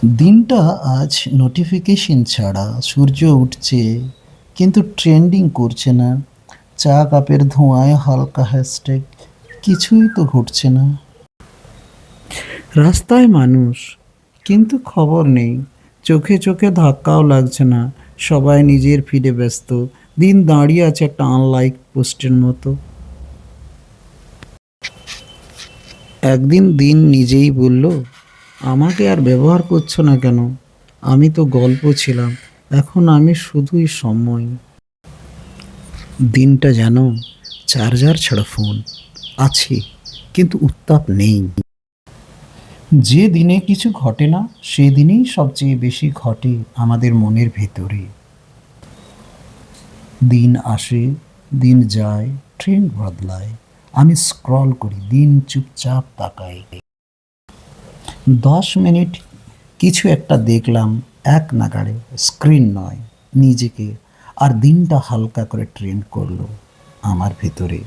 দিনটা আজ নোটিফিকেশন ছাড়া। সূর্য উঠছে কিন্তু ট্রেন্ডিং করছে না। চা কাপের ধোঁয়ায় হালকা হ্যাশট্যাগ, কিছুই তো ঘটছে না। রাস্তায় মানুষ কিন্তু খবর নেই। চোখে চোখে ধাক্কাও লাগছে না। সবাই নিজের ফিডে ব্যস্ত। দিন দাঁড়িয়ে আছে একটা আনলাইক পোস্টের মতো। একদিন দিন নিজেই বলল, আমাকে আর ব্যবহার করছো না কেন? আমি তো গল্প ছিলাম, এখন আমি শুধুই সময়। দিনটা যেন চার্জার ছাড়া ফোন আছে কিন্তু উত্তাপ নেই। যে দিনে কিছু ঘটে না সেদিনেই সবচেয়ে বেশি ঘটে আমাদের মনের ভেতরে। দিন আসে, দিন যায়, ট্রেন্ড বদলায়, আমি স্ক্রল করি, দিন চুপচাপ তাকায়। 10 মিনিট কিছু একটা দেখলাম, এক নাগাড়ে, স্ক্রিন নয়, নিজেকে। আর দিনটা হালকা করে ট্রেন্ড করলো আমার ভেতরে।